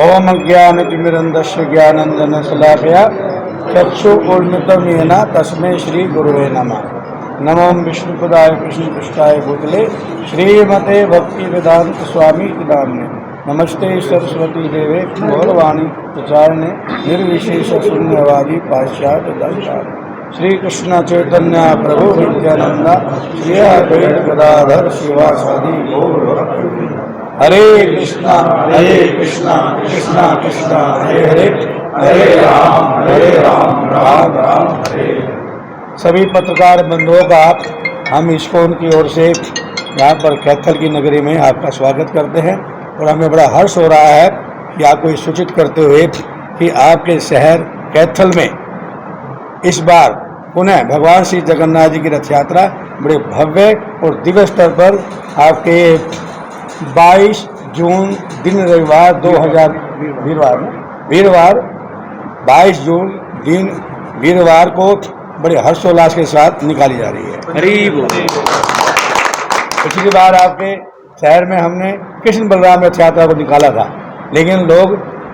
ओम ज्ञानतिमिरन्धस्य ज्ञानाञ्जनशलाकया चक्षुर्मिलितं येन तस्मै श्री गुरुवे नमः। नमो विष्णुपदाय कृष्णपृष्ठाय भूतले श्रीमते भक्तिवेदांत स्वामी नाम्ने। नमस्ते सरस्वती देवे गौरवाणी प्रचारणे निर्विशेष शून्यवादी पाश्चात्य दर्शन। श्री कृष्ण चैतन्य प्रभु नित्यानंद श्री अद्वैत गदाधर शिवासादि गौर। हरे कृष्णा कृष्णा कृष्णा हरे हरे, हरे राम राम राम हरे। सभी पत्रकार बंधुओं का हम इस्कॉन की ओर से यहाँ पर कैथल की नगरी में आपका स्वागत करते हैं और हमें बड़ा हर्ष हो रहा है कि आपको ये सूचित करते हुए कि आपके शहर कैथल में इस बार पुनः भगवान श्री जगन्नाथ जी की रथ यात्रा बड़े भव्य और दिव्य स्तर पर आपके 22 जून दिन रविवार 2000 वीरवार 22 जून दिन वीरवार को बड़े हर्षोल्लास के साथ निकाली जा रही है। पिछली बार आपके शहर में हमने कृष्ण बलराम रथ यात्रा को निकाला था, लेकिन लोग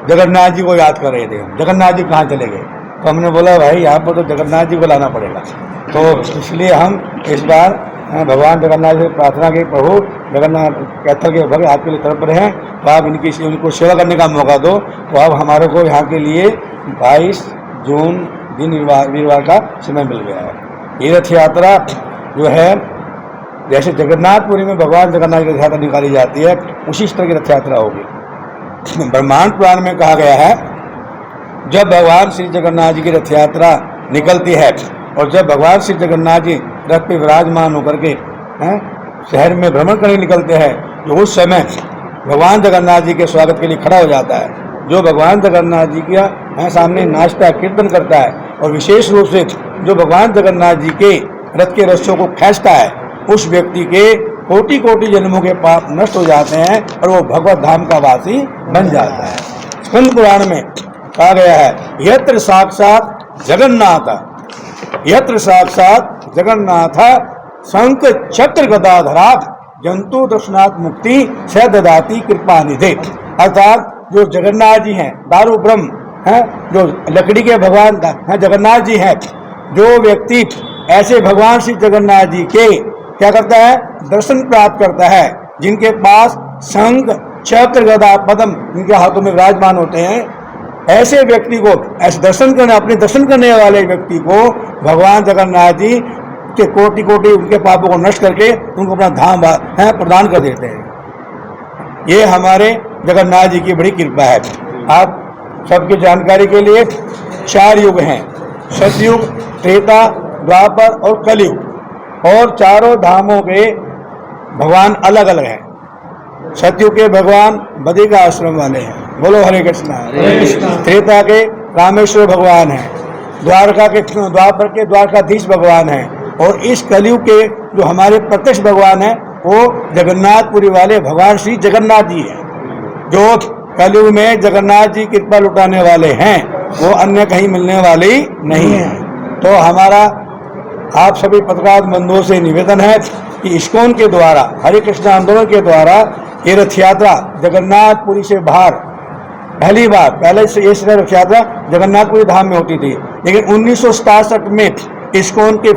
जगन्नाथ जी को याद कर रहे थे, जगन्नाथ जी कहाँ चले गए। तो हमने बोला भाई यहाँ पर तो जगन्नाथ जी को लाना पड़ेगा। तो इसलिए हम इस बार भगवान जगन्नाथ से प्रार्थना की, प्रभु जगन्नाथ कैथल के भक्त आपके लिए तरफ रहे हैं, तो आप उनको सेवा करने का मौका दो। तो अब हमारे को यहाँ के लिए 22 जून दिन वीरवार का समय मिल गया है। ये रथ यात्रा जो है जैसे जगन्नाथपुरी में भगवान जगन्नाथ की रथ यात्रा निकाली जाती है, उसी तरह की रथ यात्रा होगी। ब्रह्मांड पुराण में कहा गया है जब भगवान श्री जगन्नाथ जी की रथ यात्रा निकलती है और जब भगवान श्री जगन्नाथ जी रथ पे विराजमान होकर के शहर में भ्रमण करने निकलते हैं, तो उस समय भगवान जगन्नाथ जी के स्वागत के लिए खड़ा हो जाता है। जो भगवान जगन्नाथ जी के सामने नाचता है, कीर्तन करता है और विशेष रूप से जो भगवान जगन्नाथ जी के रथ के रस्सों को खींचता है, उस व्यक्ति के कोटि कोटि जन्मों के पाप नष्ट हो जाते हैं और वो भगवत धाम का वासी बन जाता है। स्कंद पुराण में कहा गया है यत्र साक्षात जगन्नाथ शंख चक्र गदाधरा जंतु दर्शनाथ मुक्ति स ददाति कृपा निधे। अर्थात जो जगन्नाथ जी हैं, दारू ब्रह्म हैं, जो लकड़ी के भगवान जगन्नाथ जी हैं, जो व्यक्ति ऐसे भगवान श्री जगन्नाथ जी के क्या करता है, दर्शन प्राप्त करता है, जिनके पास शंख चक्र गदा पद्म जिनके हाथों में विराजमान होते हैं, ऐसे व्यक्ति को अपने दर्शन करने वाले व्यक्ति को भगवान जगन्नाथ जी के कोटि कोटि उनके पापों को नष्ट करके उनको अपना धाम प्रदान कर देते हैं। ये हमारे जगन्नाथ जी की बड़ी कृपा है। आप सबकी जानकारी के लिए 4 युग हैं, सतयुग, त्रेता, द्वापर और कलयुग, और चारों धामों के भगवान अलग अलग हैं। सतयुग के भगवान बद्रिका आश्रम वाले हैं, बोलो हरे कृष्णा। त्रेता के रामेश्वर भगवान हैं, द्वापर के द्वारकाधीश भगवान हैं, और इस कलयुग के जो हमारे प्रत्यक्ष भगवान हैं वो जगन्नाथपुरी वाले भगवान श्री जगन्नाथ जी हैं। जो कलयुग में जगन्नाथ जी कृपा लुटाने वाले हैं वो अन्य कहीं मिलने वाले ही नहीं है। तो हमारा आप सभी पत्रकार बंधुओं से निवेदन है कि इस्कॉन के द्वारा, हरे कृष्ण आंदोलन के द्वारा ये रथ यात्रा जगन्नाथपुरी से बाहर पहले से ये रथ यात्रा जगन्नाथपुरी धाम में होती थी, लेकिन 1967 में इस्कॉन के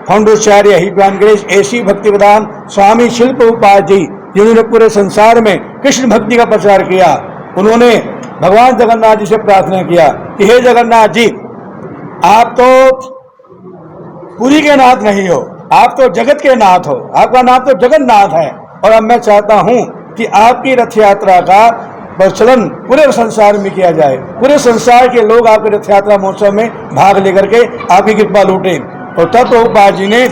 फाउंडराचार्य हितवान ऐसी भक्तिवेदांत स्वामी शिल प्रभुपाद जी, जिन्होंने पूरे संसार में कृष्ण भक्ति का प्रचार किया, उन्होंने भगवान जगन्नाथ जी से प्रार्थना किया कि हे जगन्नाथ जी, आप तो पुरी के नाथ नहीं हो, आप तो जगत के नाथ हो, आपका नाम तो जगन्नाथ है, और अब मैं चाहता हूं कि आपकी रथ यात्रा का प्रचलन पूरे संसार में किया जाए, पूरे संसार के लोग आपके रथ यात्रा महोत्सव में भाग लेकर के आपकी कृपा लूटें। और तब प्रभुपाद जी ने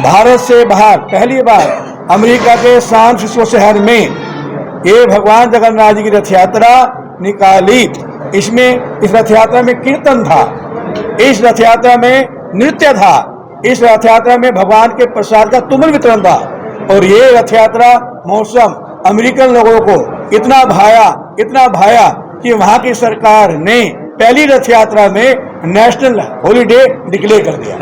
भारत से बाहर पहली बार अमेरिका के सैन फ्रांसिस्को शहर में ये भगवान जगन्नाथ जी की रथ यात्रा निकाली। इसमें इस रथ यात्रा में कीर्तन था, इस रथ यात्रा में नृत्य था। इस रथ यात्रा में भगवान के प्रसाद का तुमुल वितरण था। और ये रथ यात्रा मौसम अमेरिकन लोगों को इतना भाया कि वहां की सरकार ने पहली रथ यात्रा में नेशनल हॉलीडे डिक्लेयर कर दिया।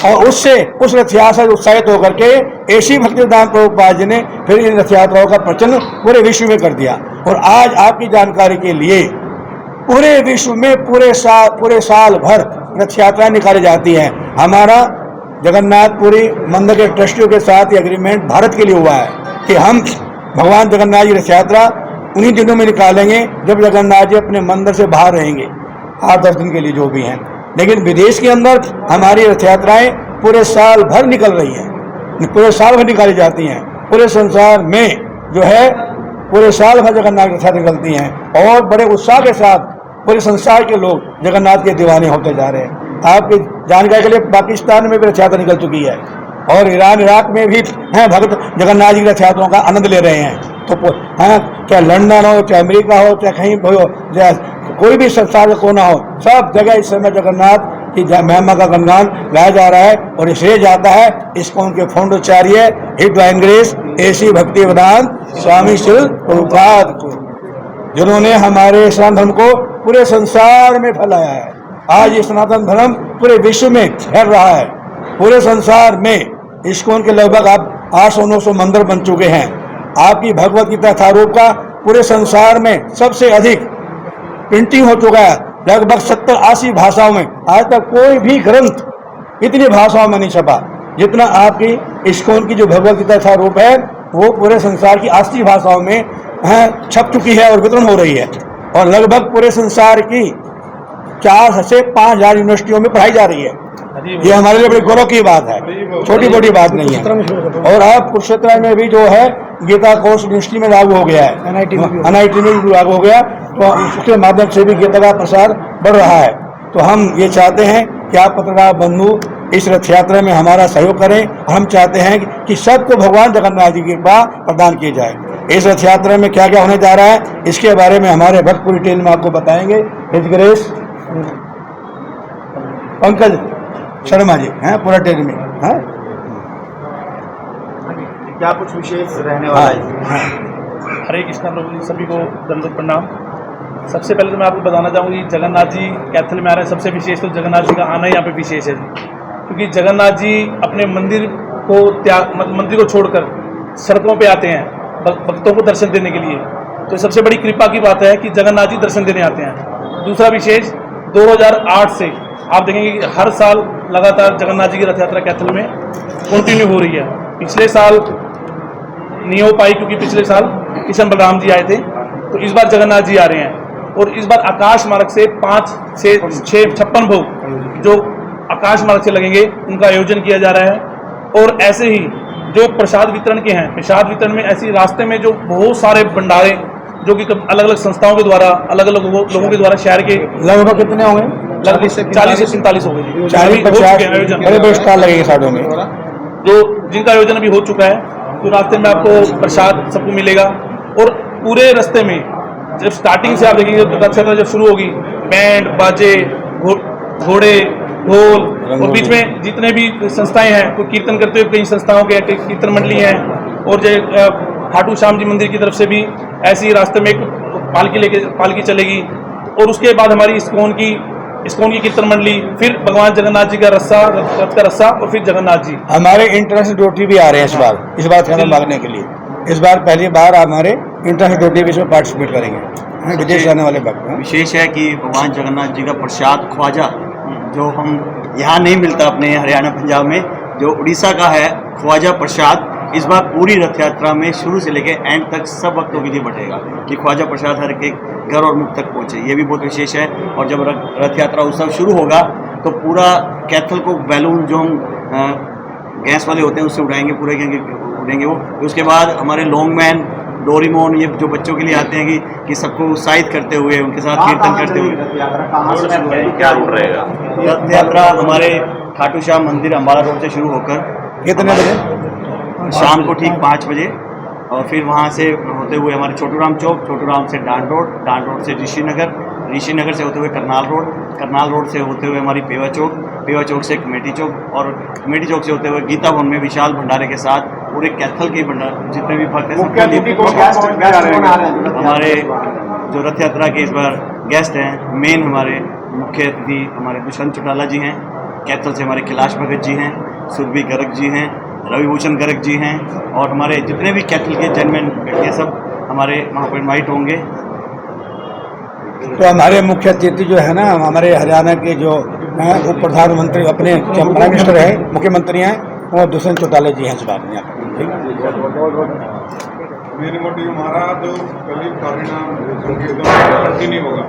और उससे उस रथ यात्रा से उत्साहित होकर के एसी भक्तिवेदांत प्रभुपाद जी ने फिर इन रथ यात्राओं का प्रचलन पूरे विश्व में कर दिया। और आज आपकी जानकारी के लिए पूरे विश्व में पूरे साल भर रथ यात्रा निकाली जाती है। हमारा जगन्नाथपुरी मंदिर के ट्रस्टियों के साथ ये एग्रीमेंट भारत के लिए हुआ है कि हम भगवान जगन्नाथ जी रथ यात्रा उन्हीं दिनों में निकालेंगे जब जगन्नाथ जी अपने मंदिर से बाहर रहेंगे, 8-10 दिन के लिए जो भी हैं। लेकिन विदेश के अंदर हमारी रथ यात्राएं पूरे साल भर निकल रही हैं, पूरे साल भर निकाली जाती हैं। पूरे संसार में जो है पूरे साल भर जगन्नाथ की रथ यात्रा निकलती हैं और बड़े उत्साह के साथ पूरे संसार के लोग जगन्नाथ के दीवाने होते जा रहे हैं। आपकी जानकारी के लिए पाकिस्तान में भी रथ यात्रा निकल चुकी है और ईरान इराक में भी हैं भक्त जगन्नाथ जी की रथ यात्राओं का आनंद ले रहे हैं। तो चाहे लंदन हो, चाहे अमेरिका हो, चाहे कहीं हो, चाहे कोई भी संसार का कोना हो, सब जगह इस समय जगन्नाथ की महिमा का गुणगान गाया जा रहा है। और इसलिए जाता है इस्कॉन के फाउंडाचार्य हिट ग्रेस एसी भक्तिवेदांत स्वामी श्री प्रभुपाद को, जिन्होंने हमारे सनातन धर्म को पूरे संसार में फैलाया है। आज ये सनातन धर्म पूरे विश्व में फैल रहा है। पूरे संसार में इस्कॉन के लगभग 800-900 मंदिर बन चुके हैं। आपकी भगवत गीता यथारूप का पूरे संसार में सबसे अधिक प्रिंटिंग हो चुका है, लगभग 70-80 भाषाओं में। आज तक कोई भी ग्रंथ इतनी भाषाओं में नहीं छपा जितना आपकी इस्कॉन की जो भगवत गीता यथारूप है वो पूरे संसार की 80 भाषाओं में छप चुकी है और वितरण हो रही है। और लगभग पूरे संसार की 4 से 5,000 यूनिवर्सिटियों में पढ़ाई जा रही है। ये हमारे लिए बड़ी गौरव की बात है, छोटी मोटी बात नहीं है। और अब कुरुक्षेत्र में भी जो है गीता कोर्स यूनिवर्सिटी में लागू हो गया है, एनआईटी में भी लागू हो गया, तो उसके माध्यम से भी गीता का प्रसार बढ़ रहा है। तो हम ये चाहते हैं कि आप पत्रकार बंधु इस रथ यात्रा में हमारा सहयोग करें। हम चाहते हैं कि सबको भगवान जगन्नाथ जी की कृपा प्रदान की जाए। इस रथ यात्रा में क्या क्या होने जा रहा है इसके बारे में हमारे भक्त पूरी टीम में आपको बताएंगे। हिज ग्रेस पंकज शर्मा जी हैं पूरा टेन में हैं। क्या कुछ विशेष रहने वाला है? हरे कृष्णा प्रभु जी, सभी को दंडवत प्रणाम। सबसे पहले तो मैं आपको बताना चाहूँगी जगन्नाथ जी कैथल में आ रहे हैं। सबसे विशेष तो जगन्नाथ जी का आना यहाँ पे विशेष है, क्योंकि जगन्नाथ जी अपने मंदिर को छोड़कर सड़कों पे आते हैं भक्तों को दर्शन देने के लिए। तो सबसे बड़ी कृपा की बात है कि जगन्नाथ जी दर्शन देने आते हैं। दूसरा विशेष 2008 से आप देखेंगे कि हर साल लगातार जगन्नाथ जी की रथ यात्रा कैथल में कंटिन्यू हो रही है। पिछले साल नहीं हो पाई क्योंकि पिछले साल किशन बलराम जी आए थे, तो इस बार जगन्नाथ जी आ रहे हैं। और इस बार आकाश मार्ग से 5 से 6 56 भोग जो आकाश मार्ग से लगेंगे उनका आयोजन किया जा रहा है। और ऐसे ही जो प्रसाद वितरण के हैं, प्रसाद वितरण में ऐसी रास्ते में जो बहुत सारे भंडारे जो कि अलग अलग संस्थाओं के द्वारा अलग अलग लोगों के द्वारा शहर के लगभग कितने होंगे? लगभग 40 से 47 हो गए, 40-50 आयोजन लगेंगे सालों में, जो जिनका आयोजन अभी हो चुका है। तो रास्ते में आपको प्रसाद सबको मिलेगा। और पूरे रास्ते में जब स्टार्टिंग से आप देखेंगे रथ यात्रा जब शुरू होगी, बैंड बाजे घोड़े ढोल, और बीच में जितने भी संस्थाएं हैं कोई कीर्तन करते हुए, कई संस्थाओं के कीर्तन मंडली हैं। और जो खाटू श्याम जी मंदिर की तरफ से भी ऐसी रास्ते में एक पालकी चलेगी। और उसके बाद हमारी इस्कॉन की कीर्तन मंडली, फिर भगवान जगन्नाथ जी का रथ का रस्सा, और फिर जगन्नाथ जी। हमारे इंटरनेशनल ड्यूटी भी आ रहे हैं इस बार खाना मांगने के लिए। इस बार पहली बार हमारे इंटरनेशनल ड्यूटी भी इसमें पार्टिसिपेट करेंगे विदेश जाने वाले भक्त। विशेष है कि भगवान जगन्नाथ जी का प्रसाद ख्वाजा जो हम यहाँ नहीं मिलता अपने हरियाणा पंजाब में, जो उड़ीसा का है ख्वाजा प्रसाद, इस बार पूरी रथ यात्रा में शुरू से लेकर एंड तक सब भक्तों के लिए बटेगा कि ख्वाजा प्रसाद हर एक घर और मुख तक पहुँचे। ये भी बहुत विशेष है। और जब रथ यात्रा उत्सव शुरू होगा तो पूरा कैथल को बैलून जो हम गैस वाले होते हैं उससे उड़ाएंगे, पूरे उड़ेंगे वो। उसके बाद हमारे लॉन्गमैन डोरीमोन ये जो बच्चों के लिए आते हैं कि सबको उत्साहित करते हुए उनके साथ कीर्तन करते हुए रथ यात्रा हमारे खाटू श्याम मंदिर अम्बाला रोड से शुरू होकर कितने बजे? शाम को ठीक 5 बजे, और फिर वहाँ से होते हुए हमारे छोटू राम चौक, छोटू राम से डांड रोड से ऋषि नगर, ऋषि नगर से होते हुए करनाल रोड से होते हुए हमारी पेवा चौक से कमेटी चौक और कमेटी चौक से होते हुए गीता भवन में विशाल भंडारे के साथ पूरे कैथल के भंडार जितने भी भक्त हैं हमारे जो रथ यात्रा के इस बार गेस्ट हैं मेन हमारे मुख्य अतिथि हमारे दुष्यंत चौटाला जी हैं, कैथल से हमारे कैलाश भगत जी हैं, सुरभि गर्ग जी हैं, रविभूषण गर्ग जी हैं और हमारे जितने भी कैथल के जनमैन व्यक्ति सब हमारे वहाँ पर इन्वाइट होंगे। तो हमारे मुख्य अतिथि जो है ना हमारे हरियाणा के जो उप प्रधानमंत्री अपने प्राइम मिनिस्टर है मुख्यमंत्री हैं वो दुष्यंत चौटाला जी हैं इस बार यहाँ मेरी मोटी हमारा जो कल परिणाम नहीं होगा।